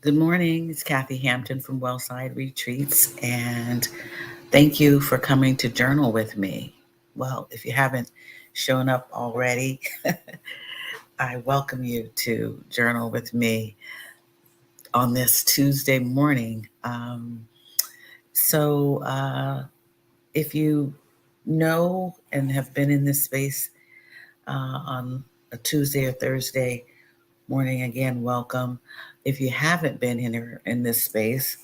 Good morning. It's Kathy Hampton from Wellside Retreats, and thank you for coming to journal with me. Well, if you haven't shown up already, I welcome you to journal with me on this Tuesday morning. So, if you know and have been in this space on a Tuesday or Thursday morning, again, welcome. If you haven't been in this space,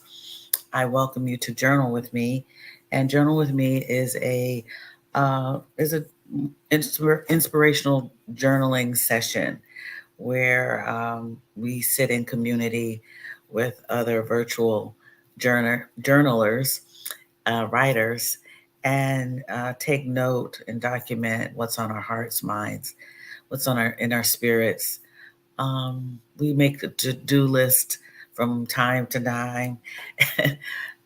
I welcome you to journal with me. And journal with me is a inspirational journaling session where we sit in community with other virtual journalers, writers, and take note and document what's on our hearts, minds, what's on our in our spirits. We make a to-do list from time to time,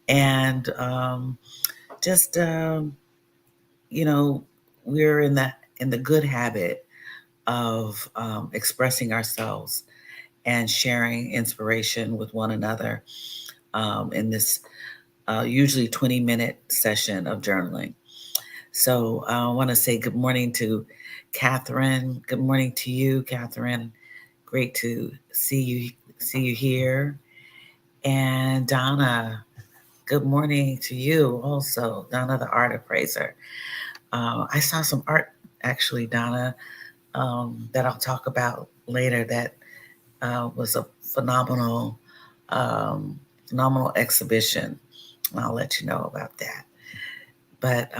and just you know, we're in the good habit of expressing ourselves and sharing inspiration with one another in this usually 20-minute session of journaling. So I want to say good morning to Catherine. Good morning to you, Catherine. Great to see you here. And Donna, good morning to you also, Donna, the art appraiser. I saw some art actually, Donna, that I'll talk about later. That was a um, phenomenal exhibition. I'll let you know about that. But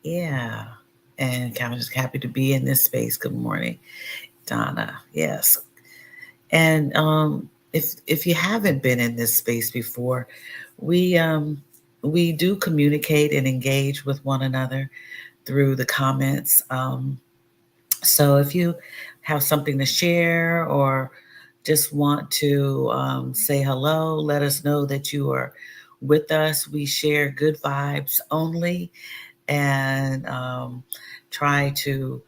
yeah, and I'm just happy to be in this space. Good morning, Donna. Yes, and if you haven't been in this space before, we um, we do communicate and engage with one another through the comments. So if you have something to share or just want to say hello, let us know that you are with us. We share good vibes only and try to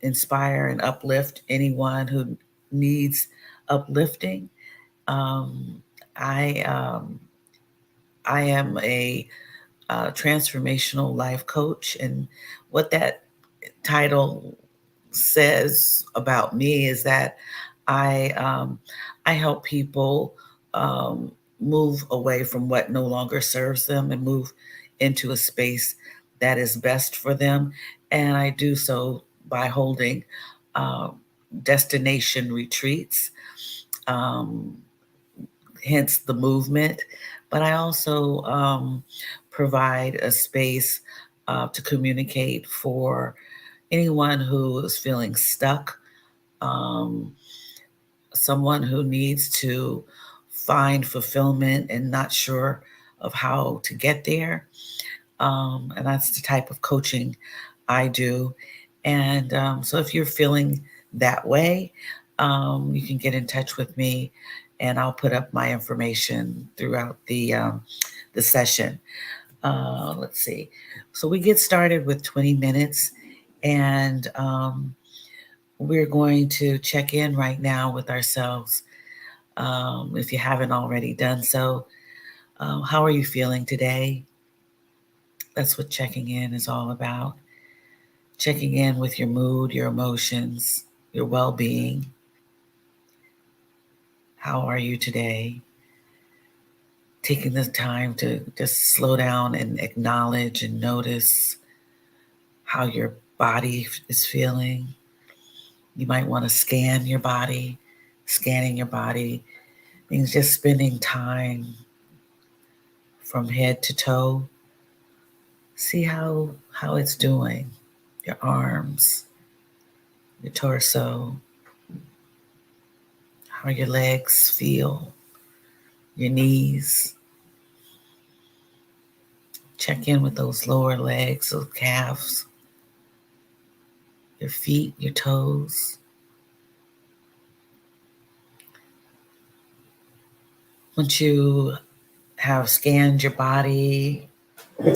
inspire and uplift anyone who needs uplifting. Um, I I am a transformational life coach, and what that title says about me is that I um, I help people um, move away from what no longer serves them and move into a space that is best for them, and I do so by holding uh, destination retreats. Um, Hence the movement. But I also provide a space to communicate for anyone who is feeling stuck, um, someone who needs to find fulfillment and not sure of how to get there. And that's the type of coaching I do. And so if you're feeling that way, you can get in touch with me and I'll put up my information throughout the session. Let's see. So we get started with 20 minutes and we're going to check in right now with ourselves. If you haven't already done so, how are you feeling today? That's what checking in is all about. Checking in with your mood, your emotions, your well being. How are you today? Taking the time to just slow down and acknowledge and notice how your body is feeling. You might want to scan your body. Scanning your body means just spending time from head to toe. See how it's doing. Your arms, your torso, how your legs feel, your knees. Check in with those lower legs, those calves, your feet, your toes. Once you have scanned your body,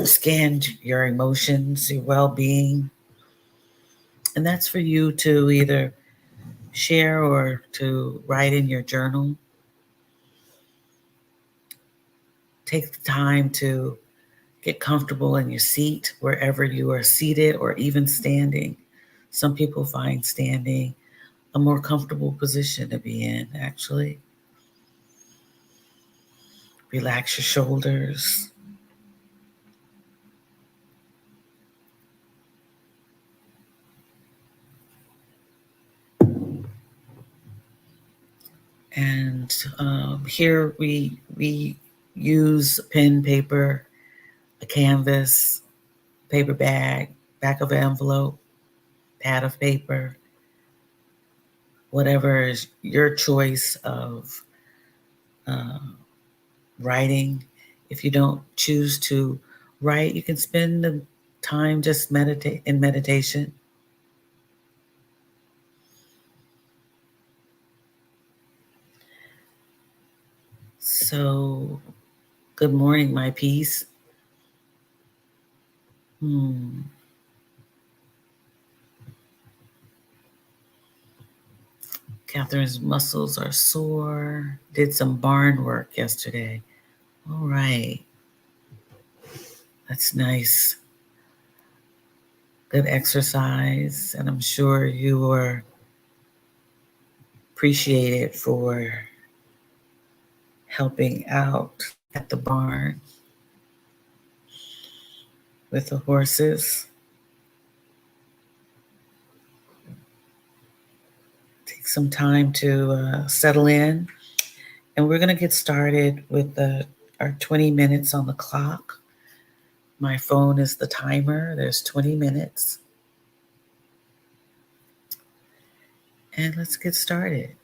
scanned your emotions, your well being, and that's for you to either share or to write in your journal. Take the time to get comfortable in your seat, wherever you are seated or even standing. Some people find standing a more comfortable position to be in, actually. Relax your shoulders. And here we use pen, paper, a canvas, paper bag, back of an envelope, pad of paper, whatever is your choice of uh, writing. If you don't choose to write, you can spend the time just meditate in meditation. So, good morning, my piece. Catherine's muscles are sore. Did some barn work yesterday. All right. That's nice. Good exercise. And I'm sure you were appreciated for helping out at the barn with the horses. Take some time to settle in. And we're going to get started with our 20 minutes on the clock. My phone is the timer. There's 20 minutes. And let's get started.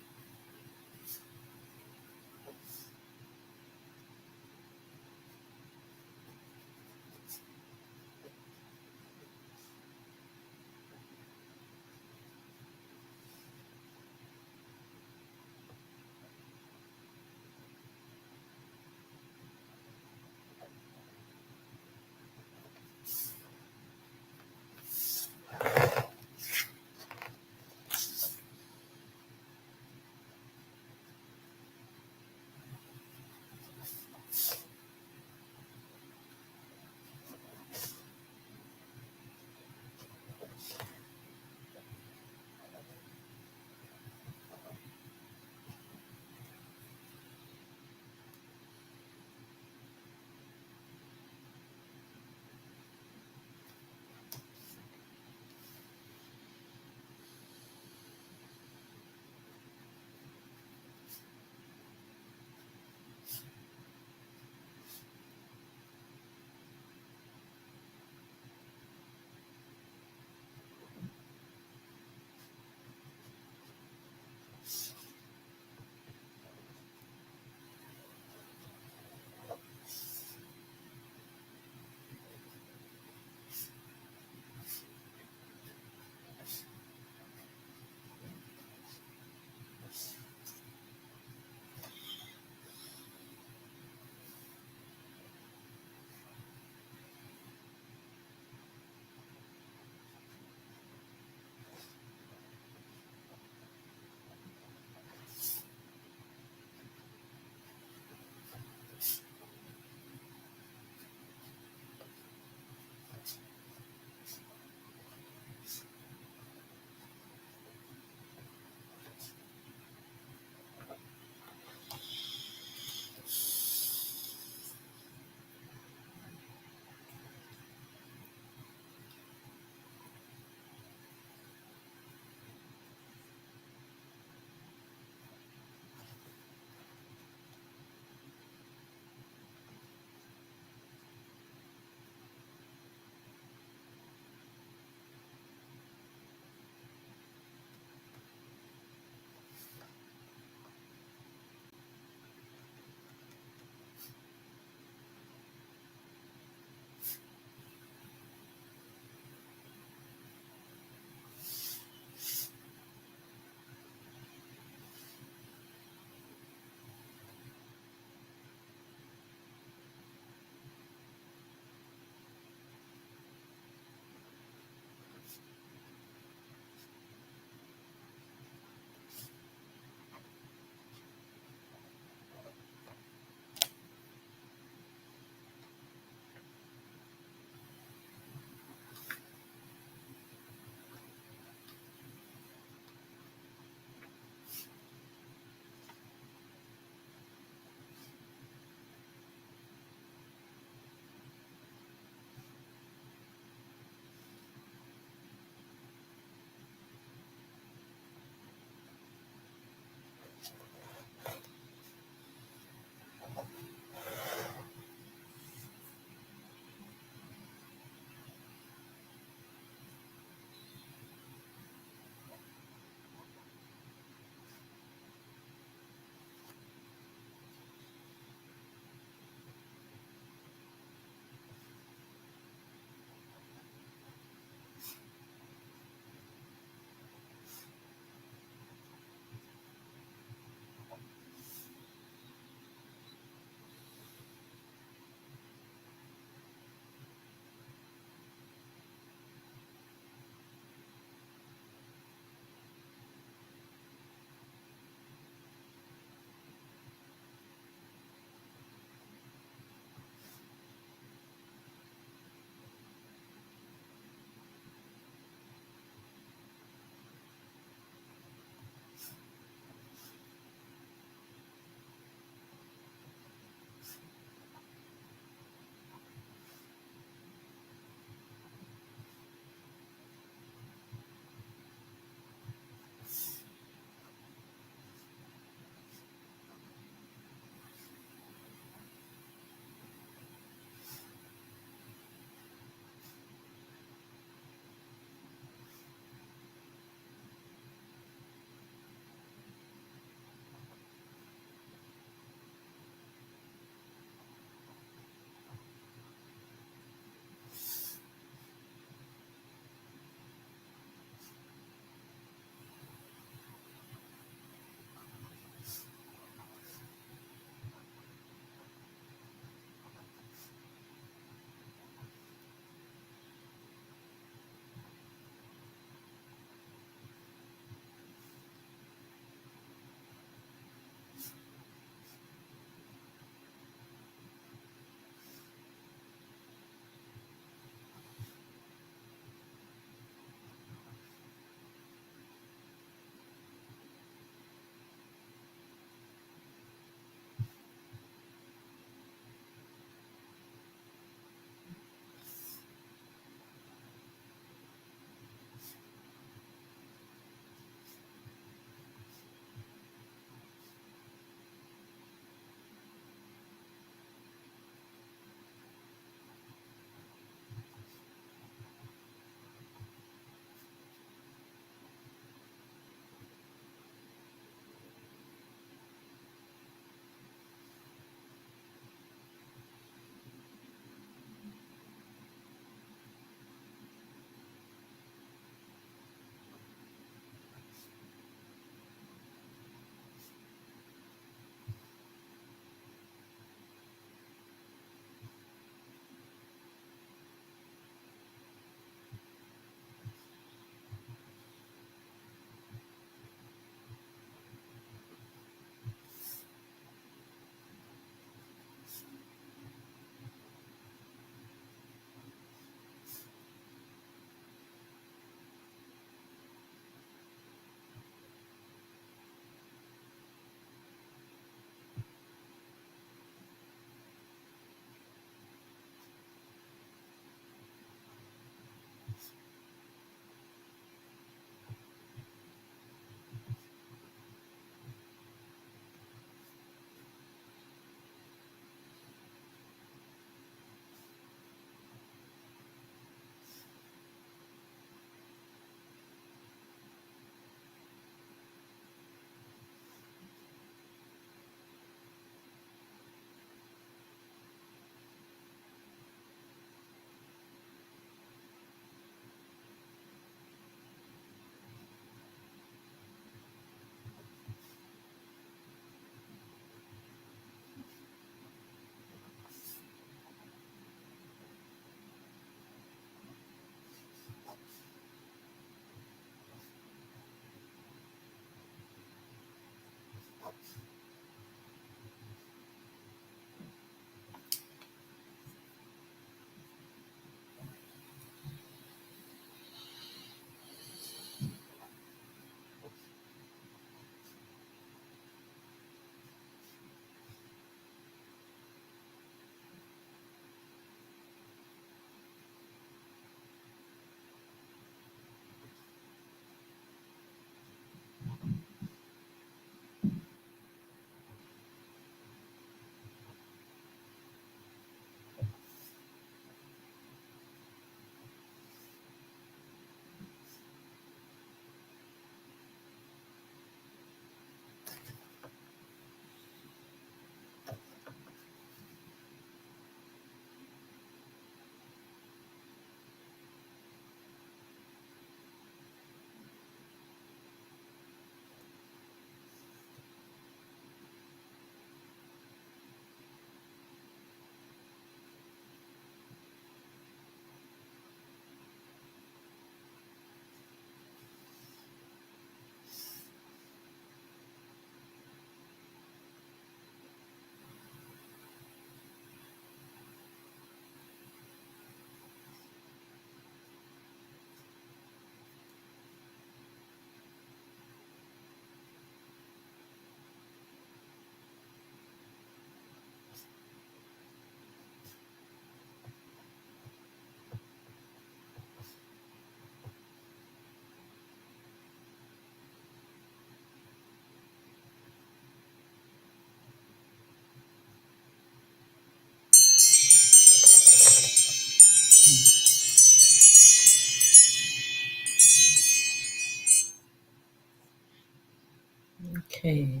Okay.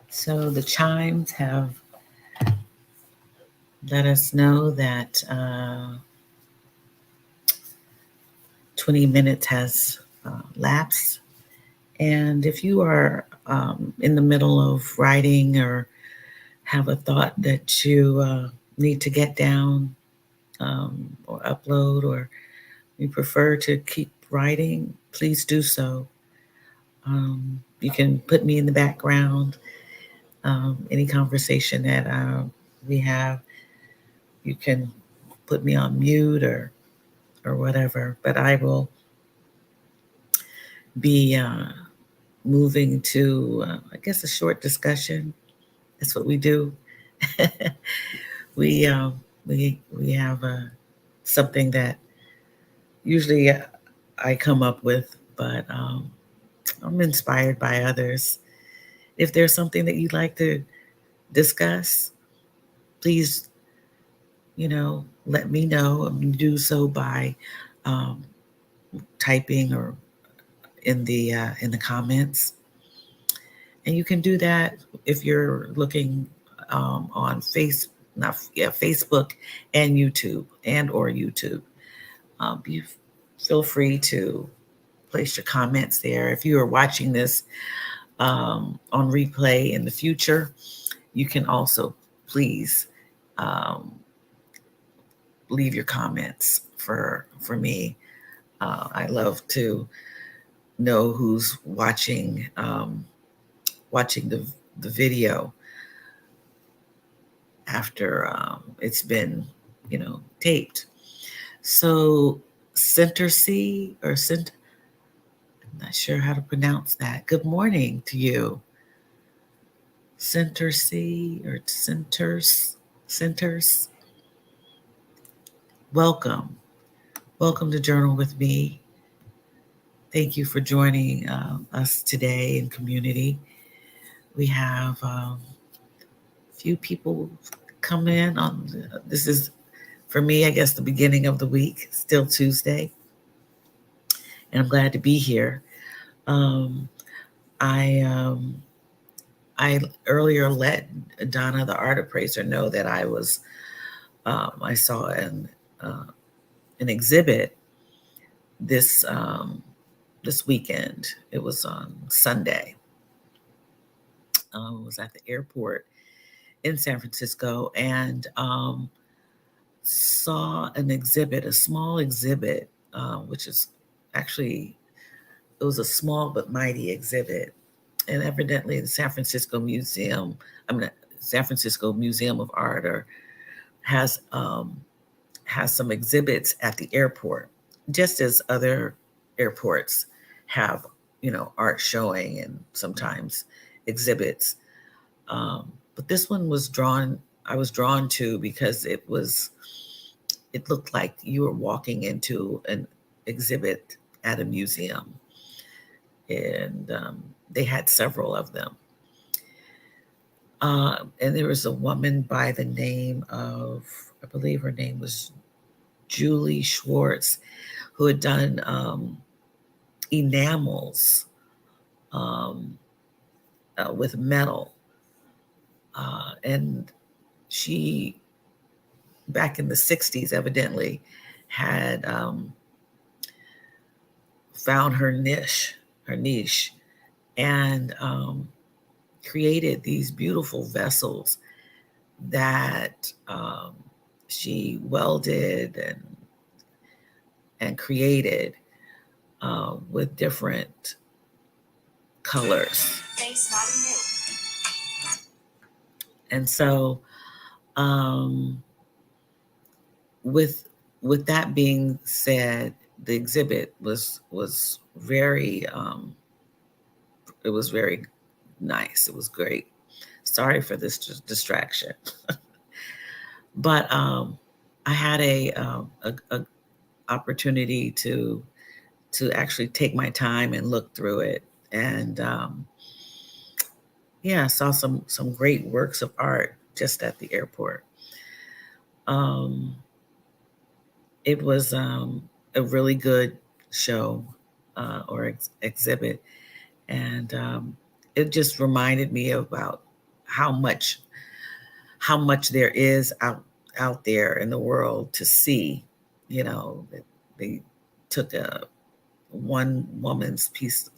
So the chimes have let us know that 20 minutes has lapsed. And if you are in the middle of writing or have a thought that you need to get down or upload, or you prefer to keep writing, please do so. You can put me in the background. Any conversation that we have, you can put me on mute or whatever. But I will be moving to, I guess, a short discussion. That's what we do. we we have something that usually I come up with, but I'm inspired by others. If there's something that you'd like to discuss, please, let me know. Do so by um, typing or in the comments, and you can do that if you're looking on Facebook and YouTube or YouTube. You feel free to place your comments there. If you are watching this on replay in the future, you can also please um, leave your comments for me. I love to know who's watching the video after it's been taped. So Center C or Center, I'm not sure how to pronounce that. Good morning to you. Center C or Centers. Welcome. Welcome to Journal with Me. Thank you for joining us today in community. We have a few people come in on this is for me, I guess, the beginning of the week, still Tuesday, and I'm glad to be here. Um, I earlier let Donna, the art appraiser, know that I saw an exhibit this weekend. It was on Sunday. Was at the airport in San Francisco, and saw an exhibit, a small exhibit, which is actually, it was a small but mighty exhibit. And evidently the San Francisco Museum of Art has some exhibits at the airport, just as other airports have, art showing and sometimes exhibits. But this one I was drawn to because it looked like you were walking into an exhibit at a museum. And they had several of them. And there was a woman by the name of, I believe her name was Julie Schwartz, who had done enamels with metal. And she, back in the 60s, evidently had found her niche, and created these beautiful vessels that she welded and created with different colors. And so, with that being said, the exhibit was very it was very nice. It was great. Sorry for this distraction. But I had a opportunity to actually take my time and look through it, and yeah, I saw some great works of art just at the airport. It was a really good show or exhibit, and it just reminded me about how much there is out there in the world to see. You know, they took one woman's piece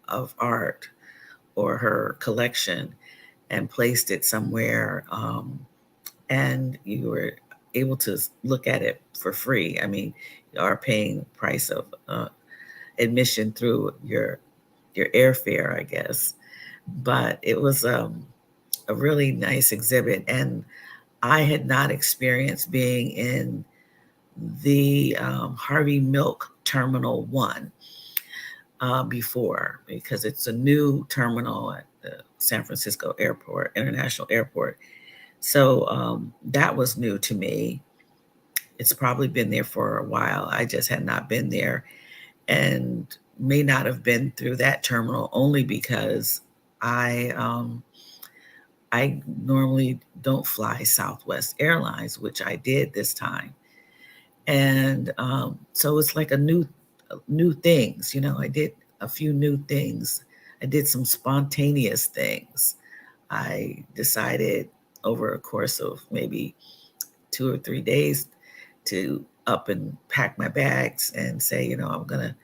of art or her collection and placed it somewhere, and you were able to look at it for free. I mean, you are paying price of admission through your airfare, I guess. But it was a really nice exhibit, and I had not experienced being in the Harvey Milk Terminal 1 before, because it's a new terminal at the San Francisco Airport, International Airport. So that was new to me. It's probably been there for a while. I just had not been there, and may not have been through that terminal only because I normally don't fly Southwest Airlines, which I did this time. And so it's like a new things. You know, I did a few new things. I did some spontaneous things. I decided over a course of maybe 2 or 3 days to up and pack my bags and say, you know, I'm going to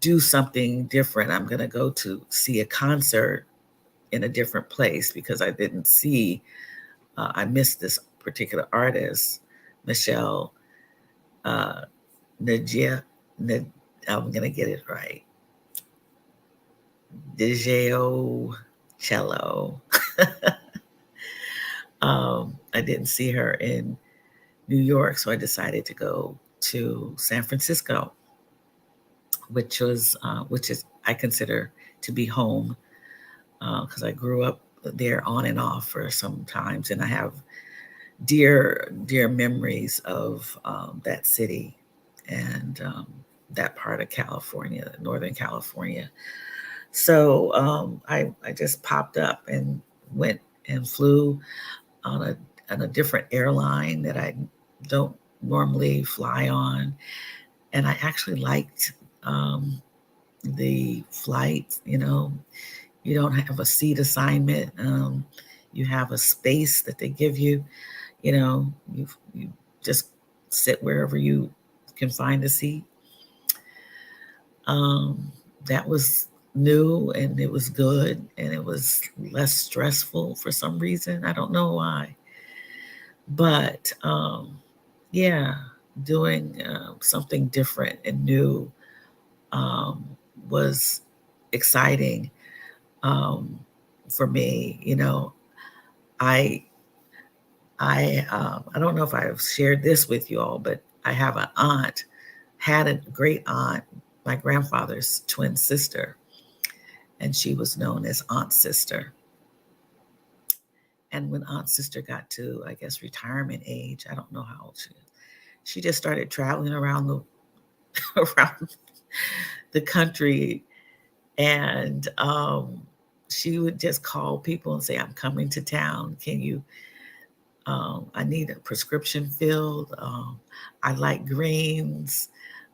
do something different. I'm going to go to see a concert in a different place because I didn't see, I missed this particular artist, Michelle Najia, I'm going to get it right. Digeo Cello. I didn't see her in New York, so I decided to go to San Francisco, which is I consider to be home because I grew up there on and off for some times, and I have dear memories of that city and that part of California, Northern California. So I just popped up and went and flew on a different airline that I don't normally fly on, and I actually liked the flight. You know, you don't have a seat assignment. You have a space that they give you. You know, you just sit wherever you can find a seat. That was new, and it was good, and it was less stressful for some reason. I don't know why. But yeah, doing something different and new was exciting for me. You know, I don't know if I've shared this with you all, but I have an aunt, had a great aunt, my grandfather's twin sister, and she was known as Aunt Sister. And when Aunt Sister got to, I guess, retirement age, I don't know how old she is, she just started traveling around the around the country, and she would just call people and say, "I'm coming to town. Can you? I need a prescription filled. I like greens."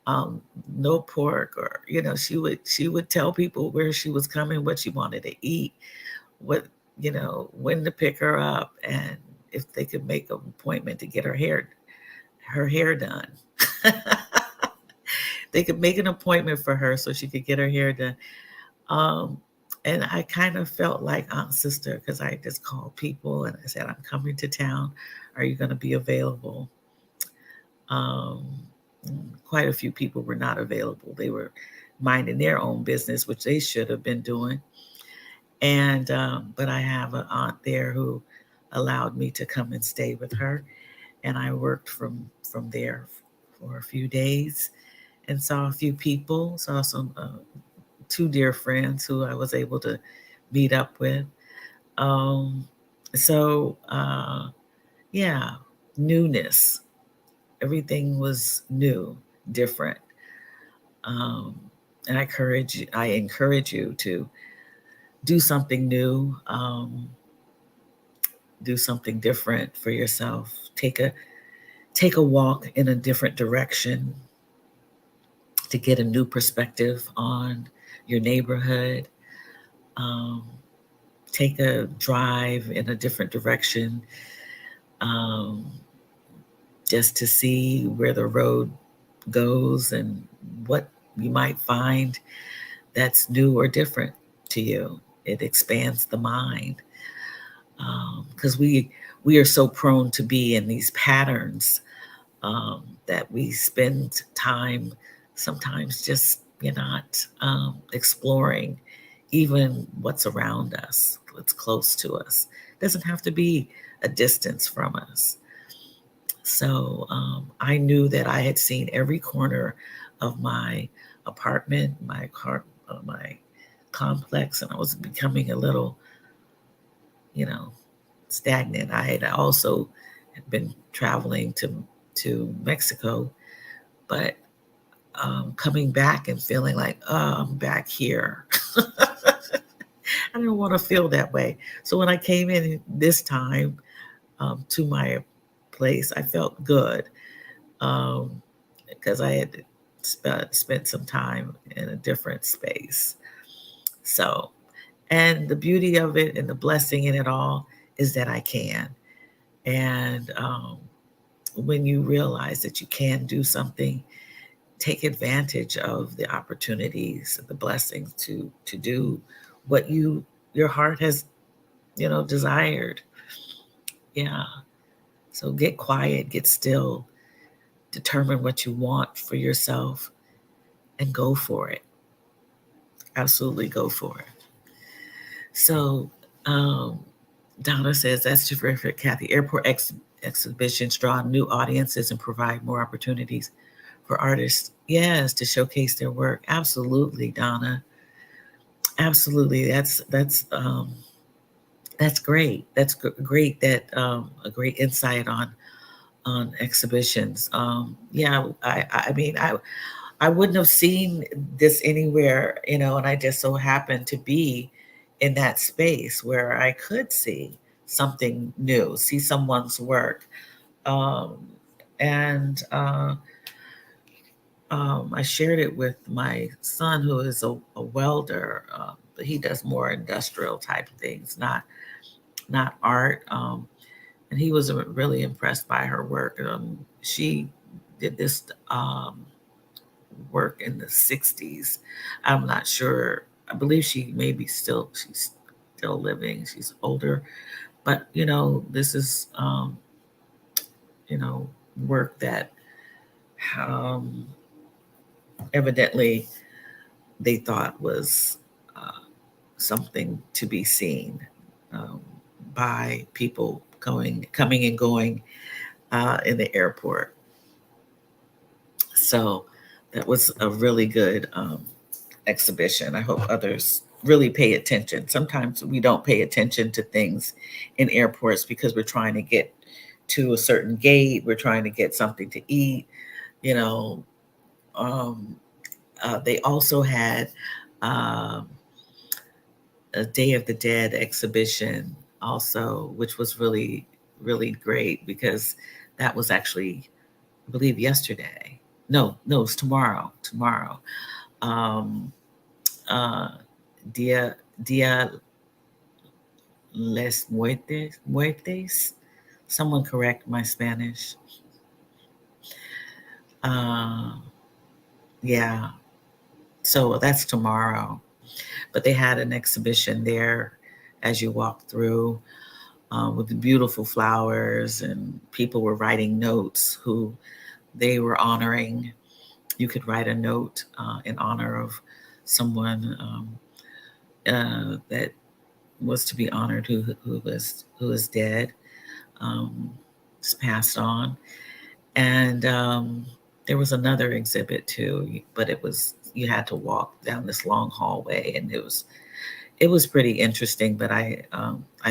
No pork, or you know, she would tell people where she was coming, what she wanted to eat, what, you know, when to pick her up, and if they could make an appointment to get her hair done. They could make an appointment for her so she could get her hair done. Um, and I kind of felt like Aunt Sister because I just called people and I said, "I'm coming to town. Are you going to be available?" Um, quite a few people were not available. They were minding their own business, which they should have been doing. And but I have an aunt there who allowed me to come and stay with her, and I worked from there for a few days and saw a few people, saw some two dear friends who I was able to meet up with. Um, so yeah, newness. Everything was new, different. Um, and I encourage you to do something new, do something different for yourself. Take a walk in a different direction to get a new perspective on your neighborhood. take a drive in a different direction, um, just to see where the road goes and what you might find that's new or different to you. It expands the mind, because we are so prone to be in these patterns, that we spend time sometimes just you're not exploring even what's around us, what's close to us. It doesn't have to be a distance from us. So I knew that I had seen every corner of my apartment, my complex, and I was becoming a little, you know, stagnant. I had also been traveling to Mexico, but coming back and feeling like, oh, I'm back here. I didn't want to feel that way. So when I came in this time to my place, I felt good, because I had spent some time in a different space. So, and the beauty of it and the blessing in it all is that I can. And when you realize that you can do something, take advantage of the opportunities, the blessings to do what your heart has, desired. Yeah. So get quiet, get still, determine what you want for yourself, and go for it. Absolutely go for it. So, um, Donna says that's terrific, Kathy. Airport exhibitions draw new audiences and provide more opportunities for artists, yes, to showcase their work. Absolutely, Donna. Absolutely. That's great. That's great. That a great insight on exhibitions. Yeah, I mean, I wouldn't have seen this anywhere, and I just so happened to be in that space where I could see something new, see someone's work. Um, and I shared it with my son, who is a welder, but he does more industrial type things, not art. And he was really impressed by her work. She did this work in the 60s. I'm not sure. I believe she's still living. She's older, but this is you know work that um, evidently they thought was something to be seen um, by people coming and going in the airport. So that was a really good exhibition. I hope others really pay attention. Sometimes we don't pay attention to things in airports because we're trying to get to a certain gate, we're trying to get something to eat, you know. Um, they also had um, a Day of the Dead exhibition, also, which was really, really great because that was actually, I believe, yesterday. No, it's tomorrow. Tomorrow. Um, uh, Dia Les Muertes. Someone correct my Spanish. Uh, yeah, so that's tomorrow. But they had an exhibition there as you walk through, with the beautiful flowers, and people were writing notes who they were honoring. You could write a note in honor of someone that was to be honored, who is dead, um, just passed on. And there was another exhibit too, but you had to walk down this long hallway, and it was pretty interesting. But I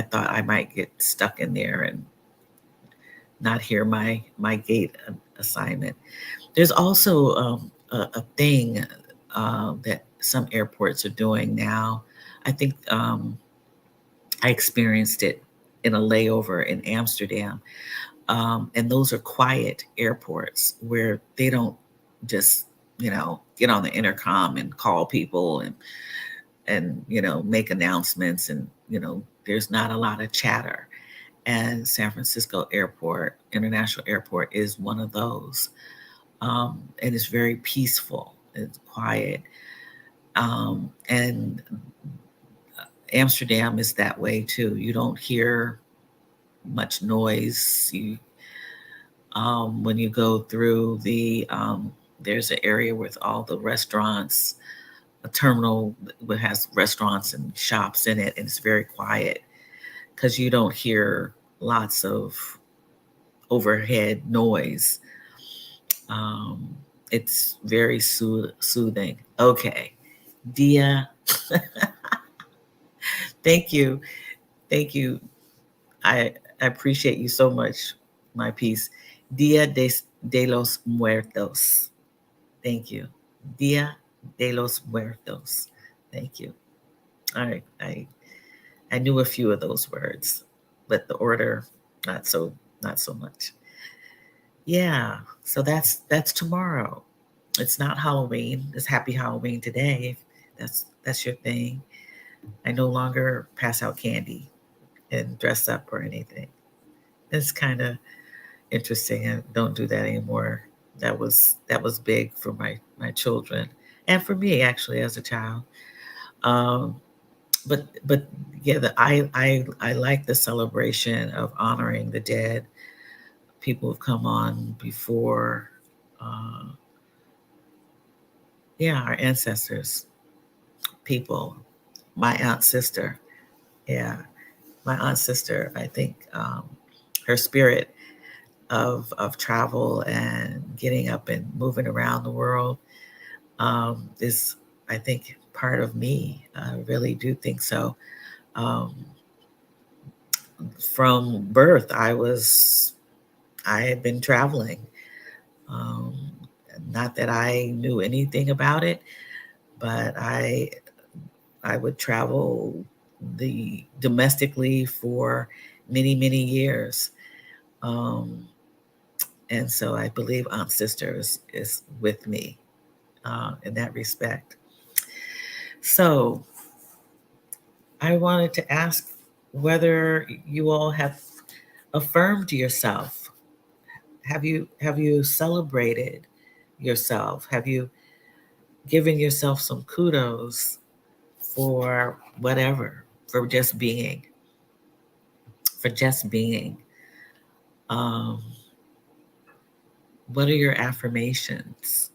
thought I might get stuck in there and not hear my gate assignment. There's also a thing that some airports are doing now. I think I experienced it in a layover in Amsterdam. And those are quiet airports where they don't just, get on the intercom and call people and make announcements and, there's not a lot of chatter. And San Francisco Airport, International Airport, is one of those. And it's very peaceful, it's quiet. And Amsterdam is that way too. You don't hear much noise. When you go through there's an area with all the restaurants, a terminal that has restaurants and shops in it, and it's very quiet because you don't hear lots of overhead noise. Um, it's very soothing. Okay, Dia, thank you, thank you. I appreciate you so much. My piece, de los Muertos. Thank you, Dia de los Muertos. Thank you. All right, I knew a few of those words, but the order not so much. Yeah, so that's tomorrow. It's not Halloween. It's Happy Halloween today. That's your thing. I no longer pass out candy and dress up or anything. It's kind of interesting. I don't do that anymore. That was big for my children and for me actually as a child. Um, but yeah, I like the celebration of honoring the dead. People have come on before. Uh, yeah, our ancestors, people. My aunt's sister. Yeah, my aunt's sister. I think her spirit of travel and getting up and moving around the world is, I think, part of me. I really do think so. Um, from birth, I had been traveling. Um, Not that I knew anything about it, but I would travel the domestically for many years. Um, and so I believe Aunt Sister is with me in that respect. So I wanted to ask whether you all have affirmed yourself. Have you celebrated yourself? Have you given yourself some kudos for whatever, for just being, for just being? Um, what are your affirmations?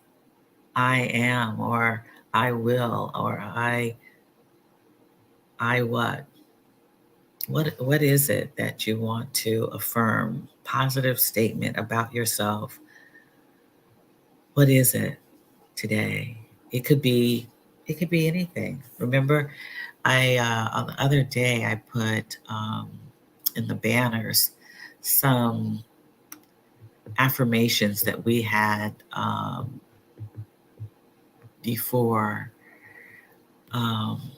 I am, or I will, or I what? What is it that you want to affirm? Positive statement about yourself. What is it today? It could be it could be anything. Remember, I on the other day I put in the banners some affirmations that we had before. Um,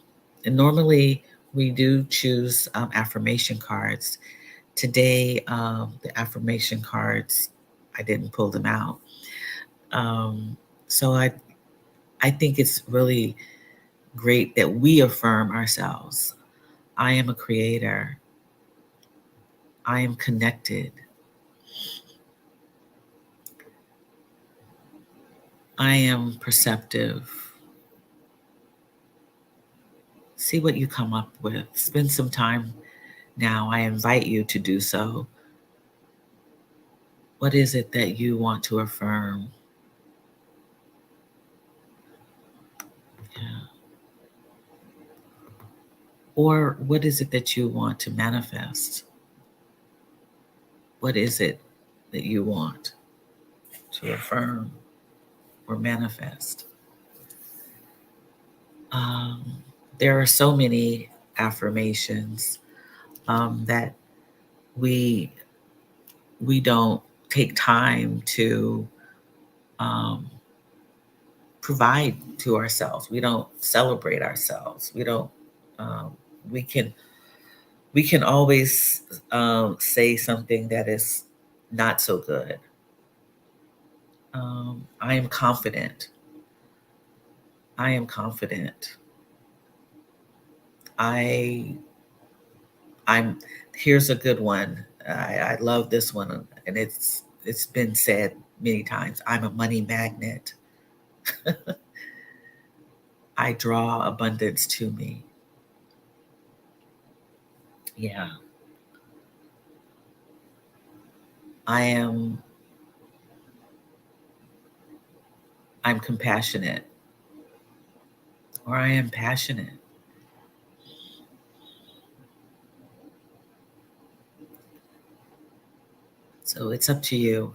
and normally we do choose affirmation cards. Today, the affirmation cards, I didn't pull them out. Um, so I think it's really great that we affirm ourselves. I am a creator. I am connected. I am perceptive. See what you come up with. Spend some time now. I invite you to do so. What is it that you want to affirm? Yeah. Or what is it that you want to manifest? What is it that you want to affirm or manifest? Um, there are so many affirmations that we we don't take time to um, provide to ourselves. We don't celebrate ourselves. We don't. Um, we can always say something that is not so good. I am confident. I am confident. I I'm here's a good one. I love this one, and it's been said many times. I'm a money magnet. I draw abundance to me. Yeah, I am. I'm compassionate, or I am passionate. So it's up to you.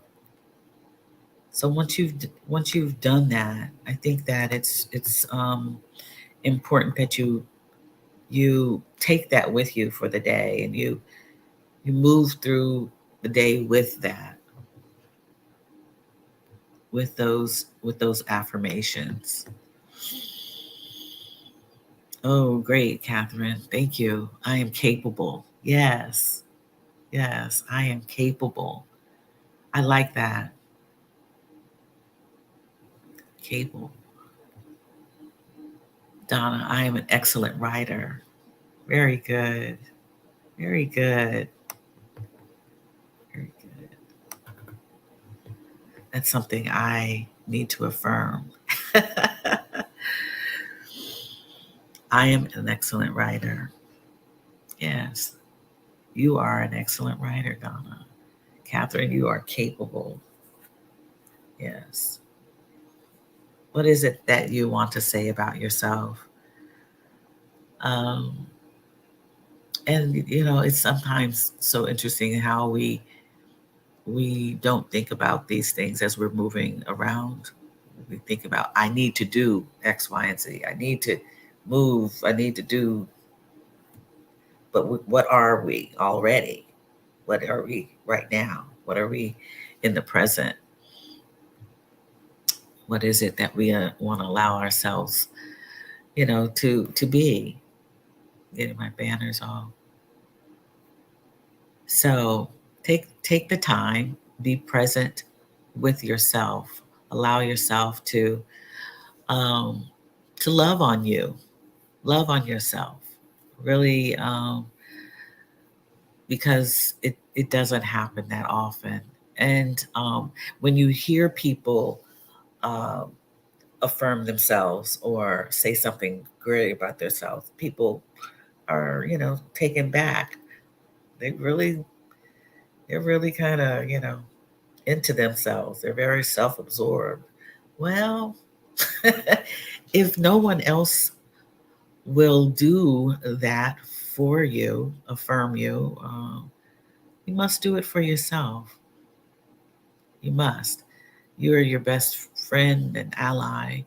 So once you've done that, I think that it's important that you take that with you for the day, and you move through the day with that, with those affirmations. Oh, great, Catherine. Thank you. I am capable. Yes. Yes, I am capable. I like that. Capable. Donna, I am an excellent writer. Very good. Very good. Very good. That's something I need to affirm. I am an excellent writer. Yes, you are an excellent writer, Donna. Catherine, you are capable. Yes. What is it that you want to say about yourself? Um, and it's sometimes so interesting how we don't think about these things as we're moving around. We think about, I need to do X, Y, and Z. I need to move. I need to do. But what are we already? What are we right now? What are we in the present? What is it that we want to allow ourselves, to be? Getting my banners all. So take the time, be present with yourself. Allow yourself um, to love on yourself. Really, because it doesn't happen that often. And when you hear people um, affirm themselves or say something great about themselves, people are, taken back. They really, they're really kind of, into themselves. They're very self-absorbed. Well, if no one else will do that for you, affirm you, you must do it for yourself. You must. You are your best friend and ally.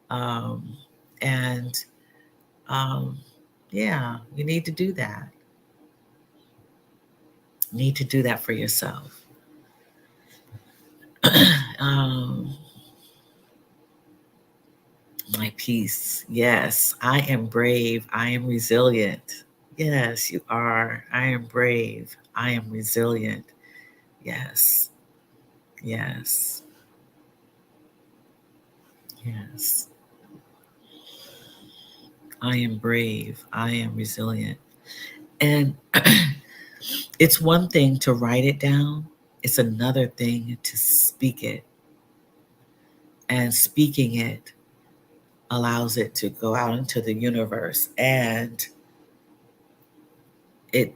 Um, and um, yeah, you need to do that. You need to do that for yourself. um, my peace. Yes, I am brave. I am resilient. Yes, you are. I am brave. I am resilient. Yes, yes, yes. I am brave. I am resilient. And it's one thing to write it down, it's another thing to speak it. And speaking it allows it to go out into the universe, and it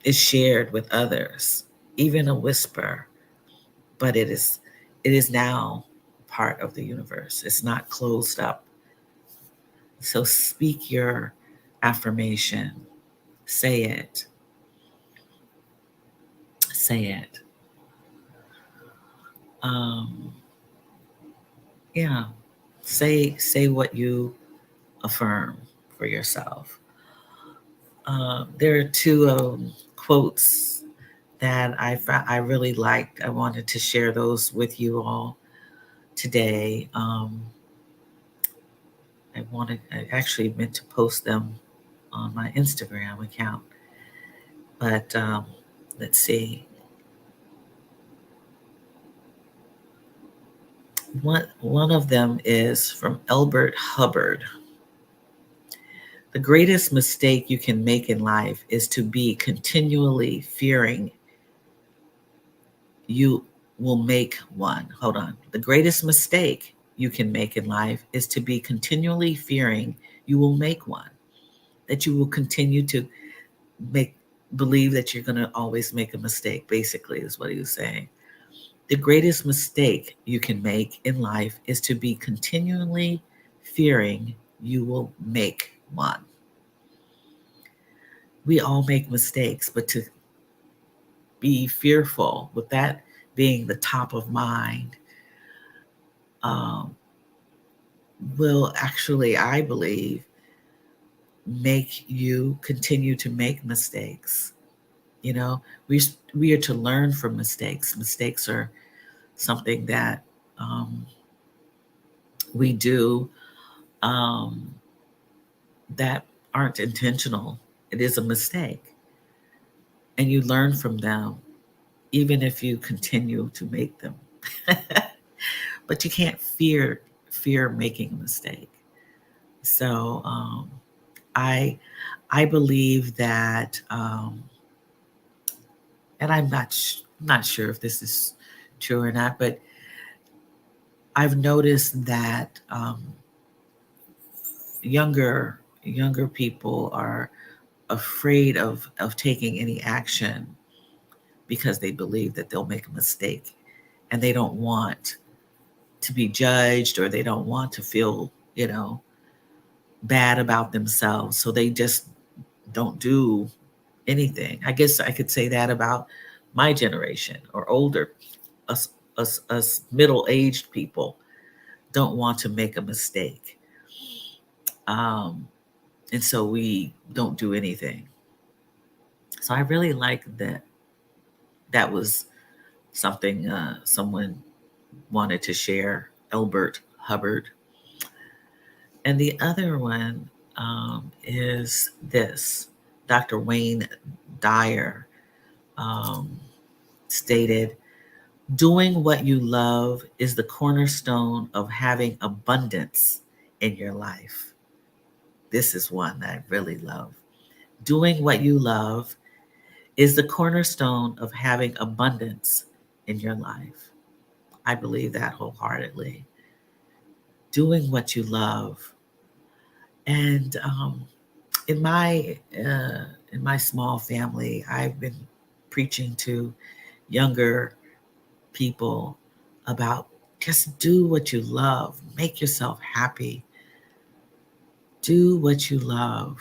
is shared with others, even a whisper, but it is now part of the universe. It's not closed up. So speak your affirmation. Say it. Say it. Um, yeah. Say what you affirm for yourself. There are two quotes that I really liked. I wanted to share those with you all today. I actually meant to post them on my Instagram account, but let's see. One of them is from Elbert Hubbard. The greatest mistake you can make in life is to be continually fearing you will make one. Hold on. The greatest mistake you can make in life is to be continually fearing you will make one, that you will continue to make believe that you're going to always make a mistake, basically, is what he was saying. The greatest mistake you can make in life is to be continually fearing you will make one. We all make mistakes, but to be fearful, with that being the top of mind, um, will actually, I believe, make you continue to make mistakes. You know, we are to learn from mistakes. Mistakes are something that um, we do um, that aren't intentional. It is a mistake, and you learn from them, even if you continue to make them. But you can't fear making a mistake. So I I believe that, and I'm not sure if this is true or not, but I've noticed that younger people are afraid of taking any action because they believe that they'll make a mistake, and they don't want to be judged, or they don't want to feel, bad about themselves, so they just don't do anything. I guess I could say that about my generation or older. Us middle-aged people don't want to make a mistake, um, and so we don't do anything. So I really like that. That was something someone wanted to share. Elbert Hubbard. And the other one is this. Dr. Wayne Dyer um, stated, doing what you love is the cornerstone of having abundance in your life. This is one that I really love. Doing what you love is the cornerstone of having abundance in your life. I believe that wholeheartedly. Doing what you love. And in my in my small family, I've been preaching to younger people about just do what you love, make yourself happy, do what you love.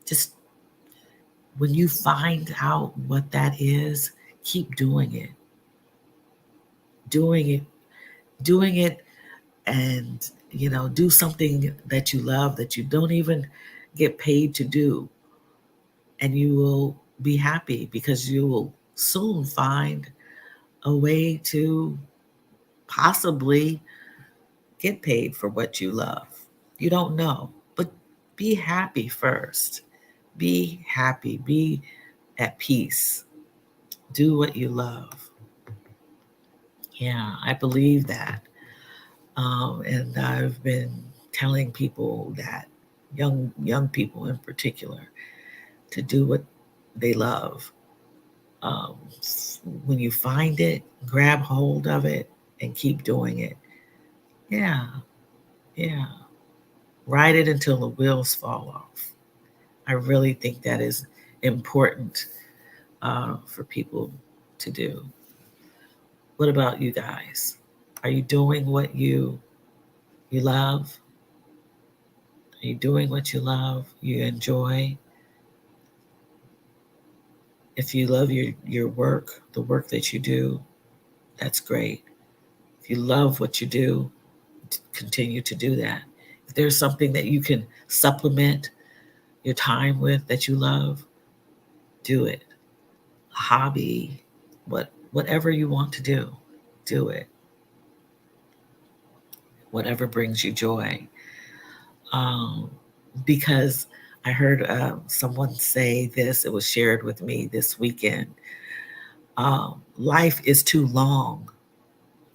Just when you find out what that is, keep doing it, doing it, doing it, and do something that you love that you don't even get paid to do, and you will be happy because you will soon find a way to possibly get paid for what you love. You don't know, but be happy first. Be happy, be at peace. Do what you love. Yeah, I believe that. And I've been telling people that, young people in particular, to do what they love. Um, when you find it, grab hold of it and keep doing it. Yeah, yeah. Ride it until the wheels fall off. I really think that is important for people to do. What about you guys? Are you doing what you love? Are you doing what you love? You enjoy? If you love your work, the work that you do, that's great. If you love what you do, continue to do that. If there's something that you can supplement your time with that you love, do it. A hobby, whatever you want to do it. Whatever brings you joy. Um, because I heard someone say this, it was shared with me this weekend. Life is too long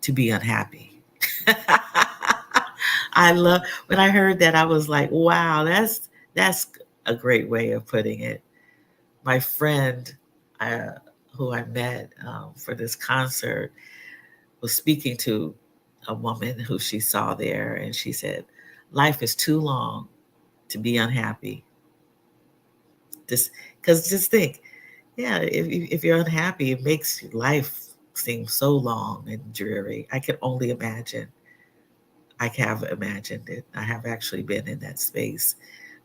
to be unhappy. I love when I heard that, I was like, wow, That's a great way of putting it. My friend, uh, who I met for this concert, was speaking to a woman who she saw there, and she said, "Life is too long to be unhappy." Just because, just think, yeah, if you're unhappy, it makes life seem so long and dreary. I can only imagine. I have imagined it. I have actually been in that space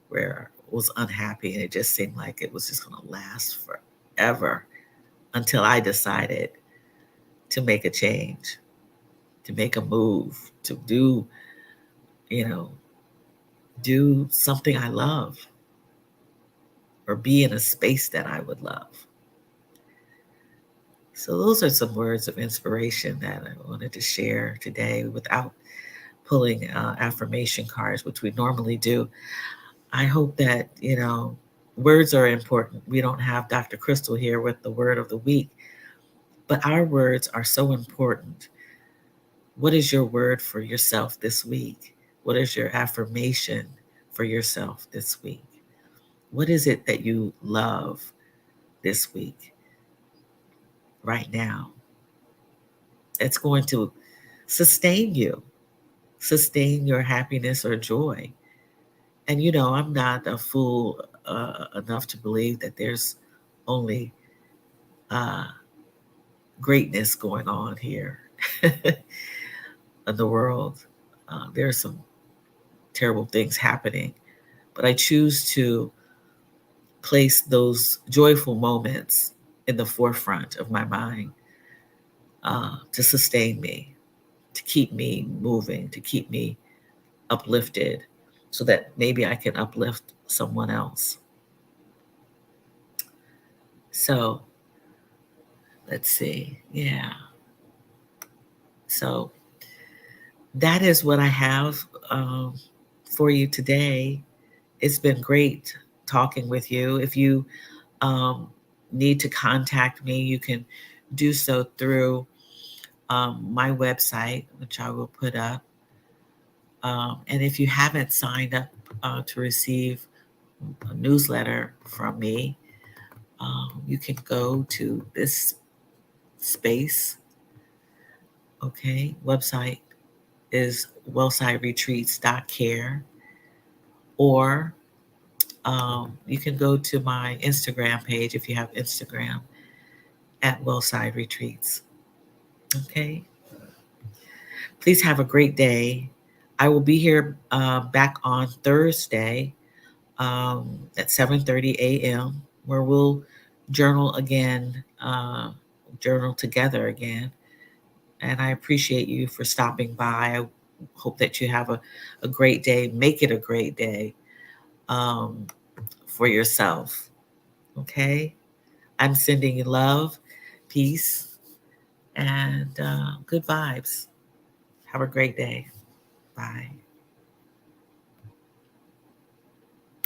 where I was unhappy, and it just seemed like it was just going to last forever until I decided to make a change, to make a move, to do, you know, do something I love or be in a space that I would love. So, those are some words of inspiration that I wanted to share today without pulling affirmation cards, which we normally do. I hope that, words are important. We don't have Dr. Crystal here with the word of the week, but our words are so important. What is your word for yourself this week? What is your affirmation for yourself this week? What is it that you love this week, right now? It's going to sustain you, sustain your happiness or joy. And I'm not a fool enough to believe that there's only uh, greatness going on here in the world. There are some terrible things happening, but I choose to place those joyful moments in the forefront of my mind to sustain me, to keep me moving, to keep me uplifted, so that maybe I can uplift someone else. So let's see. Yeah. So that is what I have for you today. It's been great talking with you. If you um, need to contact me, you can do so through my website, which I will put up. And if you haven't signed up to receive a newsletter from me, you can go to this space. Okay, website is wellsideretreats.care, or you can go to my Instagram page if you have Instagram at Wellside Retreats. Okay, please have a great day. I will be here back on Thursday at 7:30 a.m. where we'll journal again, journal together again. And I appreciate you for stopping by. I hope that you have a great day. Make it a great day um, for yourself. Okay? I'm sending you love, peace, and good vibes. Have a great day. Bye.